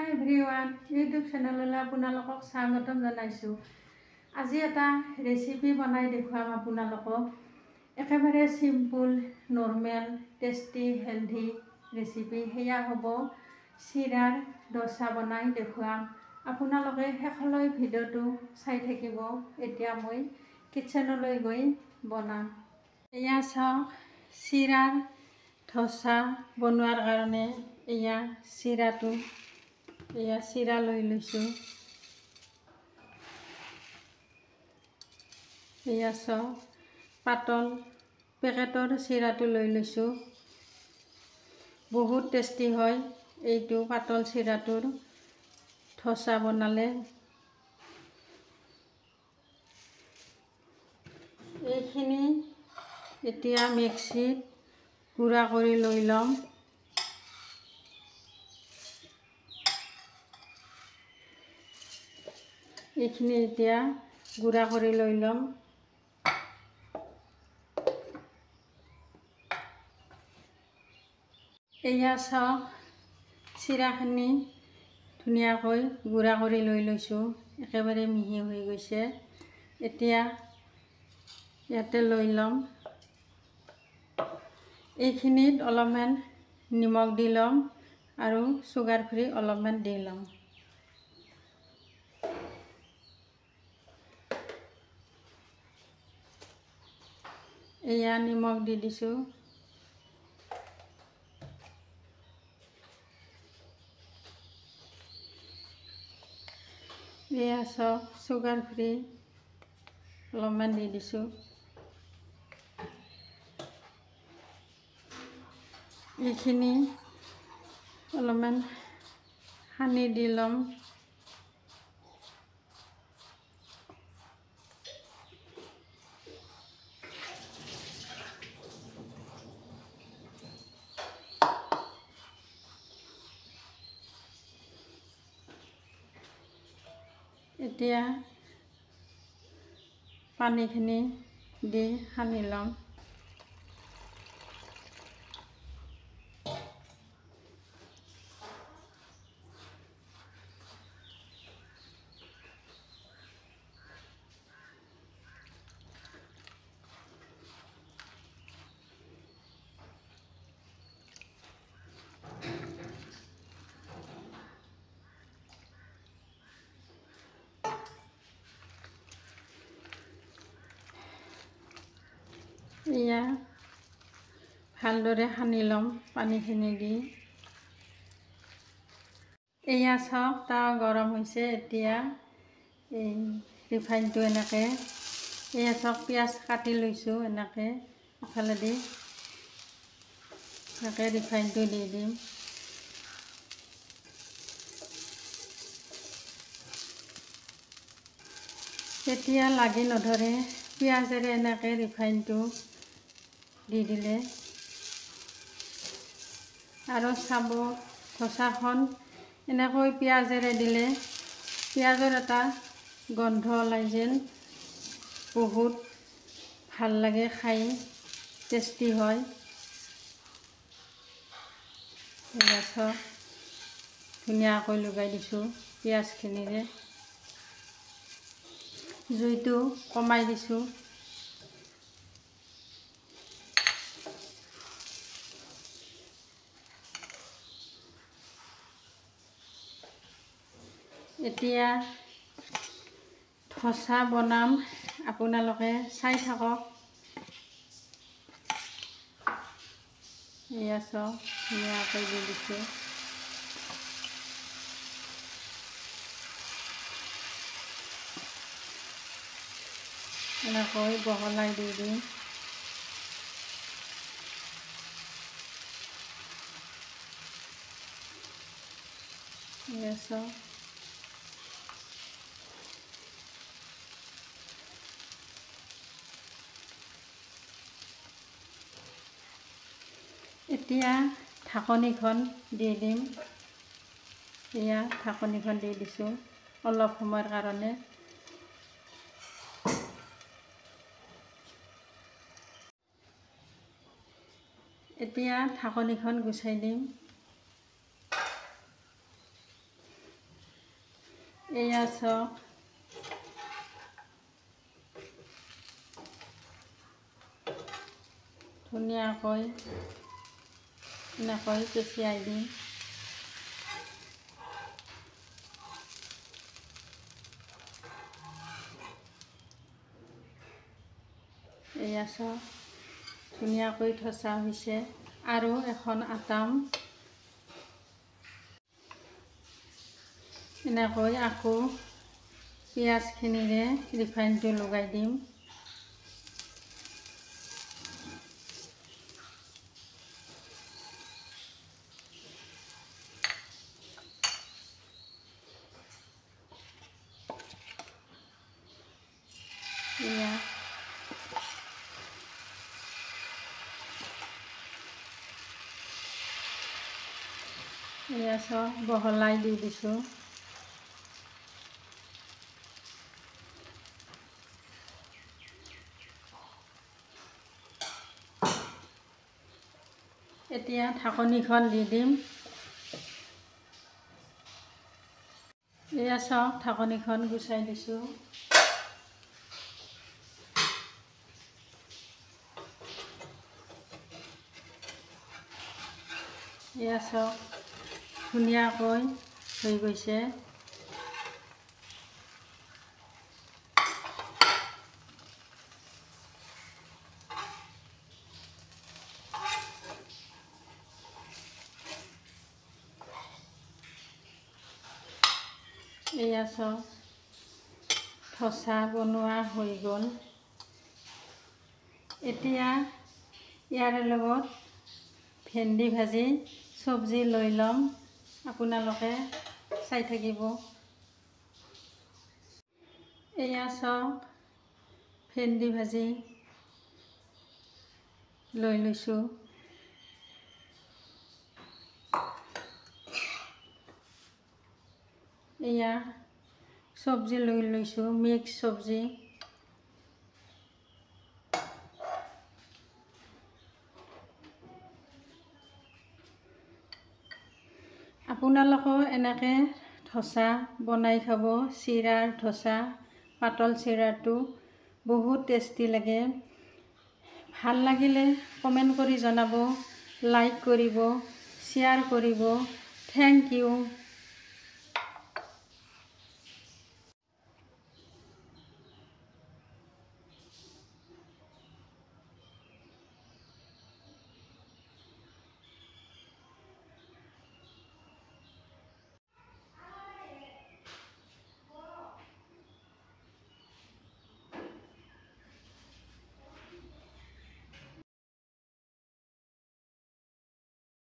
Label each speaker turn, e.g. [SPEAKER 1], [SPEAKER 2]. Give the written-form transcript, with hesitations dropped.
[SPEAKER 1] Everyone YouTube চেনেললৈ আপোনালোকক স্বাগতম জনাইছোঁ। আজি এটা ৰেচিপি বনাই দেখুৱাম আপোনালোকক। একেবাৰে চিম্পুল, নৰ্মেল, টেষ্টি, হেল্ডি ৰেচিপি। সেয়া হ'ব চিৰাৰ ডোচা বনাই দেখুৱাম। আপোনালোকে শেষলৈ ভিডিঅ'টো চাই থাকিব। এতিয়া মই কিটচেনলৈ গৈ বনাম। এয়া চাওক, চিৰাৰ ডোচা বনোৱাৰ কাৰণে এয়া চিৰাটো, এয়া চিৰা লৈ লৈছোঁ। এয়া চাওক, পাতল পেকেটৰ চিৰাটো লৈ লৈছোঁ। বহুত টেষ্টি হয় এইটো পাতল চিৰাটোৰ ডোচা বনালে। এইখিনি এতিয়া মিক্সিত গুড়া কৰি লৈ ল'ম। এইখিনি এতিয়া গুড়া কৰি লৈ ল'ম। এয়া চাওক, চিৰাখিনি ধুনীয়াকৈ গুড়া কৰি লৈ লৈছোঁ। একেবাৰে মিহি হৈ গৈছে। এতিয়া ইয়াতে লৈ ল'ম। এইখিনিত অলপমান নিমখ দি ল'ম আৰু চুগাৰ ফ্ৰী অলপমান দি ল'ম। এয়া নিমখ দি দিছোঁ। এয়া চাওক, চুগাৰ ফ্ৰী অলপমান দি দিছোঁ। এইখিনি অলপমান সানি দি ল'ম। এতিয়া পানীখিনি দি সানি ল'ম। এয়া ভালদৰে সানি ল'ম পানীখিনি দি। এয়া চাওক, তাৱা গৰম হৈছে। এতিয়া এই ৰিফাইনটো এনেকৈ, এয়া চাওক, পিঁয়াজ কাটি লৈছোঁ এনেকৈ ইফালেদি। এনেকৈ ৰিফাইনটো দি দিম। তেতিয়া লাগি নধৰে। পিঁয়াজেৰে এনেকৈ ৰিফাইনটো দি দিলে। আৰু চাব, ডোচাখন এনেকৈ পিঁয়াজেৰে দিলে পিঁয়াজৰ এটা গোন্ধ ওলাই যেন, বহুত ভাল লাগে খাই, টেষ্টি হয়। এয়া চাওক, ধুনীয়াকৈ লগাই দিছোঁ পিঁয়াজখিনিৰে। জুইটো কমাই দিছোঁ। এতিয়া ডোচা বনাম, আপোনালোকে চাই থাকক। এয়া চাওক, ধুনীয়াকৈ দি দিছোঁ। এনেকৈ বহলাই দি দিম। এয়া চাওক, এতিয়া ঢাকনিখন দি দিম। এয়া ঢাকনিখন দি দিছোঁ অলপ সময়ৰ কাৰণে। এতিয়া ঢাকনিখন গুচাই দিম। এয়া চাওক ধুনীয়াকৈ এনেকৈ পিচিয়াই দিম। এয়া চাওক ধুনীয়াকৈ থচা হৈছে। আৰু এখন আটাম এনেকৈ আকৌ পিঁয়াজখিনিৰে ৰিফাইনটো লগাই দিম। এয়া চাওক বহলাই দি দিছোঁ। এতিয়া ঢাকনিখন দি দিম। এয়া চাওক ঢাকনিখন গুচাই দিছোঁ। এয়া চাওক ধুনীয়াকৈ হৈ গৈছে। এয়া চাওক থচা বনোৱা হৈ গ'ল। এতিয়া ইয়াৰ লগত ভেন্দি ভাজি চব্জি লৈ ল'ম। আপোনালোকে চাই থাকিব। এয়া চাওক ভেন্দি ভাজি লৈ লৈছোঁ। এয়া চব্জি লৈ লৈছোঁ, মিক্স চব্জি। আপোনালোকেও এনেকৈ ধোচা বনাই খাব। চিৰাৰ ধোচা, পাতল চিৰাটো বহুত টেষ্টি লাগে। ভাল লাগিলে কমেণ্ট কৰি জনাব, লাইক কৰিব, শ্বেয়াৰ কৰিব। Thank U.